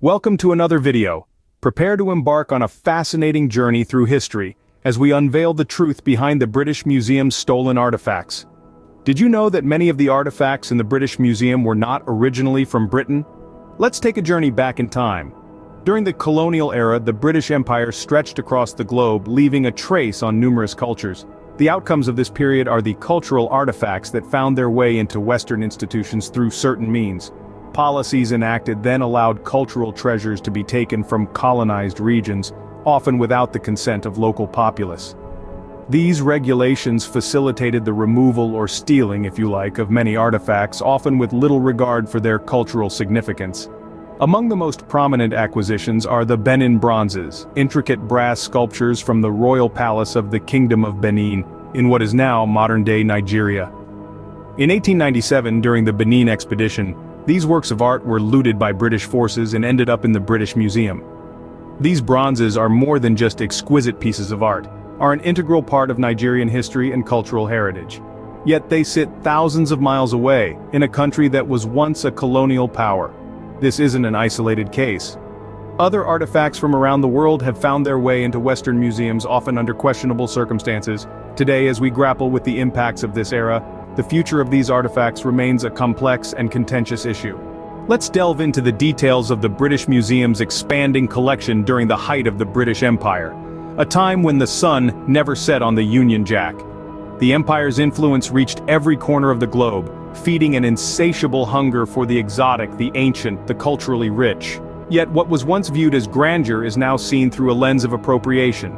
Welcome to another video. Prepare to embark on a fascinating journey through history as we unveil the truth behind the British Museum's stolen artifacts. Did you know that many of the artifacts in the British Museum were not originally from Britain? Let's take a journey back in time. During the colonial era, the British Empire stretched across the globe, leaving a trace on numerous cultures. The outcomes of this period are the cultural artifacts that found their way into Western institutions through certain means. Policies enacted then allowed cultural treasures to be taken from colonized regions, often without the consent of local populace. These regulations facilitated the removal or stealing, if you like, of many artifacts, often with little regard for their cultural significance. Among the most prominent acquisitions are the Benin bronzes, intricate brass sculptures from the royal palace of the Kingdom of Benin, in what is now modern-day Nigeria. In 1897, during the Benin expedition, these works of art were looted by British forces and ended up in the British Museum. These bronzes are more than just exquisite pieces of art, are an integral part of Nigerian history and cultural heritage. Yet they sit thousands of miles away, in a country that was once a colonial power. This isn't an isolated case. Other artifacts from around the world have found their way into Western museums, often under questionable circumstances. Today, as we grapple with the impacts of this era, the future of these artifacts remains a complex and contentious issue. Let's delve into the details of the British Museum's expanding collection during the height of the British Empire, a time when the sun never set on the Union Jack. The empire's influence reached every corner of the globe, feeding an insatiable hunger for the exotic, the ancient, the culturally rich. Yet what was once viewed as grandeur is now seen through a lens of appropriation.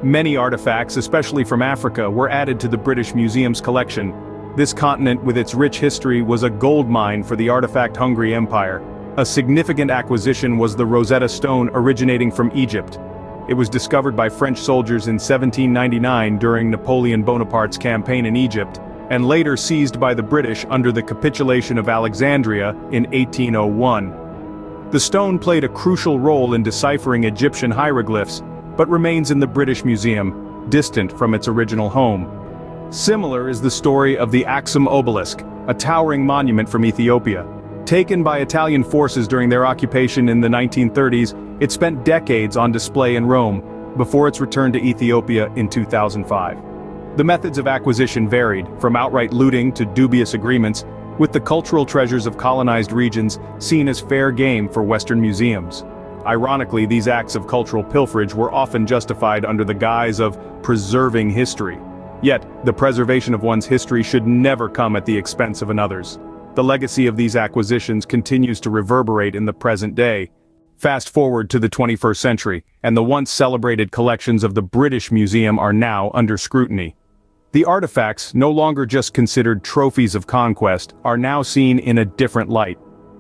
Many artifacts, especially from Africa, were added to the British Museum's collection. This continent, with its rich history, was a gold mine for the artifact-hungry empire. A significant acquisition was the Rosetta Stone originating from Egypt. It was discovered by French soldiers in 1799 during Napoleon Bonaparte's campaign in Egypt, and later seized by the British under the capitulation of Alexandria in 1801. The stone played a crucial role in deciphering Egyptian hieroglyphs, but remains in the British Museum, distant from its original home. Similar is the story of the Axum obelisk, a towering monument from Ethiopia. Taken by Italian forces during their occupation in the 1930s, it spent decades on display in Rome, before its return to Ethiopia in 2005. The methods of acquisition varied, from outright looting to dubious agreements, with the cultural treasures of colonized regions seen as fair game for Western museums. Ironically, these acts of cultural pilferage were often justified under the guise of preserving history. Yet, the preservation of one's history should never come at the expense of another's. The legacy of these acquisitions continues to reverberate in the present day. Fast forward to the 21st century, and the once celebrated collections of the British Museum are now under scrutiny. The artifacts, no longer just considered trophies of conquest, are now seen in a different light.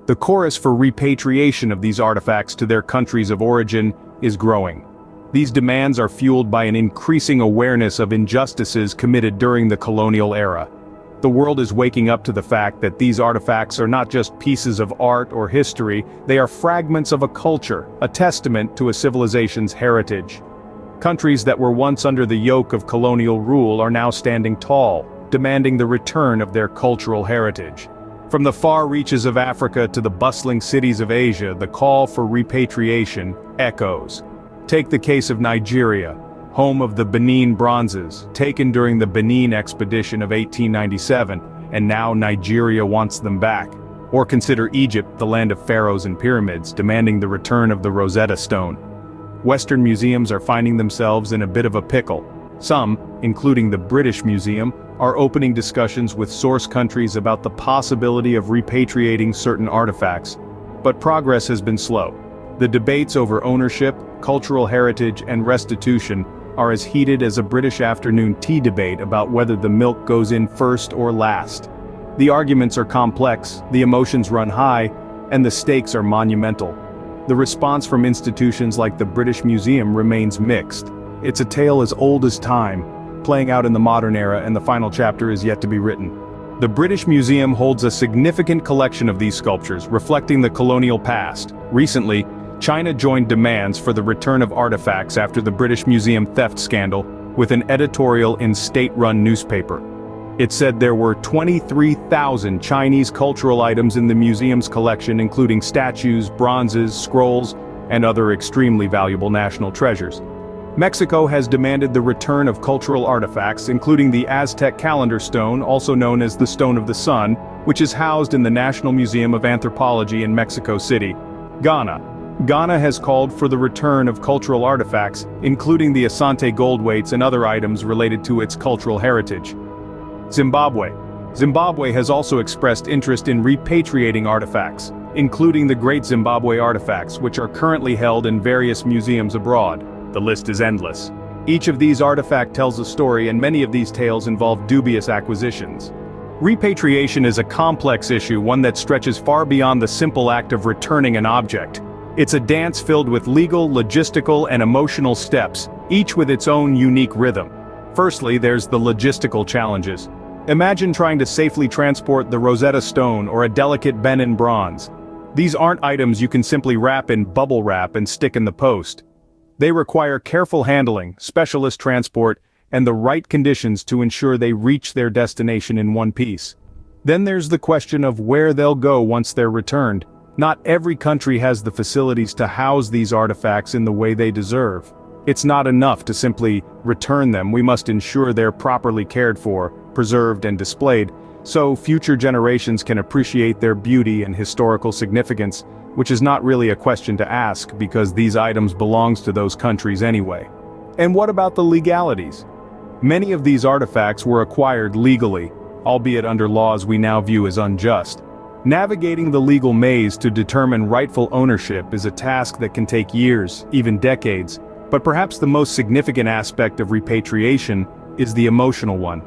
The chorus for repatriation of these artifacts to their countries of origin is growing. These demands are fueled by an increasing awareness of injustices committed during the colonial era. The world is waking up to the fact that these artifacts are not just pieces of art or history, they are fragments of a culture, a testament to a civilization's heritage. Countries that were once under the yoke of colonial rule are now standing tall, demanding the return of their cultural heritage. From the far reaches of Africa to the bustling cities of Asia, the call for repatriation echoes. Take the case of Nigeria, home of the Benin bronzes, taken during the Benin expedition of 1897, and now Nigeria wants them back. Or consider Egypt, the land of pharaohs and pyramids, demanding the return of the Rosetta Stone. Western museums are finding themselves in a bit of a pickle. Some, including the British Museum, are opening discussions with source countries about the possibility of repatriating certain artifacts. But progress has been slow. The debates over ownership, cultural heritage, and restitution are as heated as a British afternoon tea debate about whether the milk goes in first or last. The arguments are complex, the emotions run high, and the stakes are monumental. The response from institutions like the British Museum remains mixed. It's a tale as old as time, playing out in the modern era, and the final chapter is yet to be written. The British Museum holds a significant collection of these sculptures, reflecting the colonial past. Recently, China joined demands for the return of artifacts after the British Museum theft scandal, with an editorial in state-run newspaper. It said there were 23,000 Chinese cultural items in the museum's collection, including statues, bronzes, scrolls, and other extremely valuable national treasures. Mexico has demanded the return of cultural artifacts, including the Aztec calendar stone, also known as the Stone of the Sun, which is housed in the National Museum of Anthropology in Mexico City. Ghana has called for the return of cultural artifacts, including the Asante gold weights and other items related to its cultural heritage. Zimbabwe has also expressed interest in repatriating artifacts, including the Great Zimbabwe artifacts, which are currently held in various museums abroad. The list is endless. Each of these artifacts tells a story, and many of these tales involve dubious acquisitions. Repatriation is a complex issue, one that stretches far beyond the simple act of returning an object. It's a dance filled with legal, logistical, and emotional steps, each with its own unique rhythm. Firstly, there's the logistical challenges. Imagine trying to safely transport the Rosetta Stone or a delicate Benin bronze. These aren't items you can simply wrap in bubble wrap and stick in the post. They require careful handling, specialist transport, and the right conditions to ensure they reach their destination in one piece. Then there's the question of where they'll go once they're returned. Not every country has the facilities to house these artifacts in the way they deserve. It's not enough to simply return them. We must ensure they're properly cared for, preserved, and displayed, so future generations can appreciate their beauty and historical significance, which is not really a question to ask because these items belongs to those countries anyway. And what about the legalities? Many of these artifacts were acquired legally, albeit under laws we now view as unjust. Navigating the legal maze to determine rightful ownership is a task that can take years, even decades, but perhaps the most significant aspect of repatriation is the emotional one.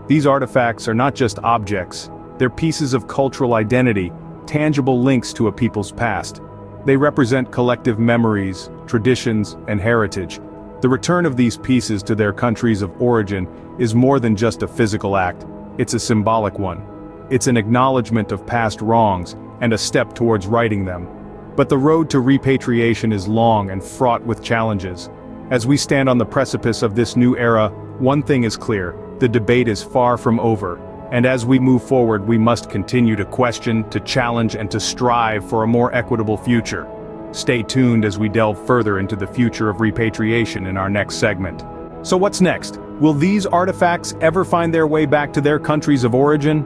These artifacts are not just objects, they're pieces of cultural identity, tangible links to a people's past. They represent collective memories, traditions, and heritage. The return of these pieces to their countries of origin is more than just a physical act, it's a symbolic one. It's an acknowledgement of past wrongs, and a step towards righting them. But the road to repatriation is long and fraught with challenges. As we stand on the precipice of this new era, one thing is clear: the debate is far from over. And as we move forward, we must continue to question, to challenge, and to strive for a more equitable future. Stay tuned as we delve further into the future of repatriation in our next segment. So what's next? Will these artifacts ever find their way back to their countries of origin?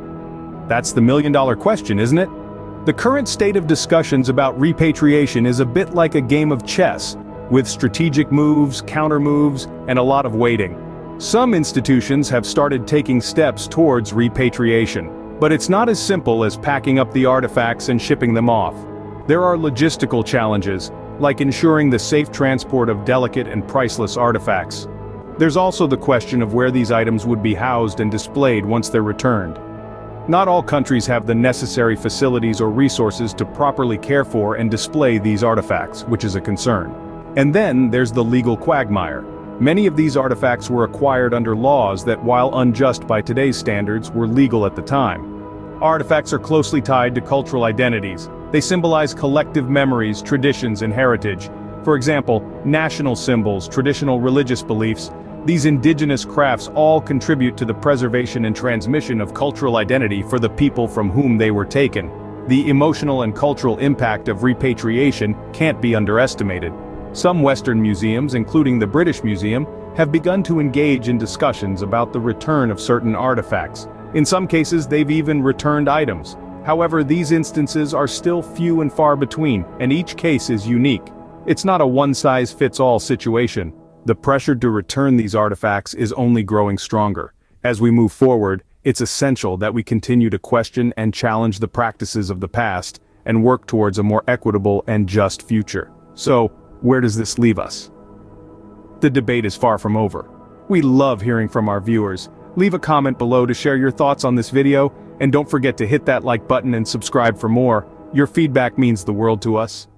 That's the million-dollar question, isn't it? The current state of discussions about repatriation is a bit like a game of chess, with strategic moves, counter moves, and a lot of waiting. Some institutions have started taking steps towards repatriation, but it's not as simple as packing up the artifacts and shipping them off. There are logistical challenges, like ensuring the safe transport of delicate and priceless artifacts. There's also the question of where these items would be housed and displayed once they're returned. Not all countries have the necessary facilities or resources to properly care for and display these artifacts, which is a concern. And then there's the legal quagmire. Many of these artifacts were acquired under laws that, while unjust by today's standards, were legal at the time. Artifacts are closely tied to cultural identities. They symbolize collective memories, traditions, and heritage. For example, national symbols, traditional religious beliefs. These indigenous crafts all contribute to the preservation and transmission of cultural identity for the people from whom they were taken. The emotional and cultural impact of repatriation can't be underestimated. Some Western museums, including the British Museum, have begun to engage in discussions about the return of certain artifacts. In some cases, they've even returned items. However, these instances are still few and far between, and each case is unique. It's not a one-size-fits-all situation. The pressure to return these artifacts is only growing stronger. As we move forward, it's essential that we continue to question and challenge the practices of the past, and work towards a more equitable and just future. So, where does this leave us? The debate is far from over. We love hearing from our viewers. Leave a comment below to share your thoughts on this video, and don't forget to hit that like button and subscribe for more. Your feedback means the world to us.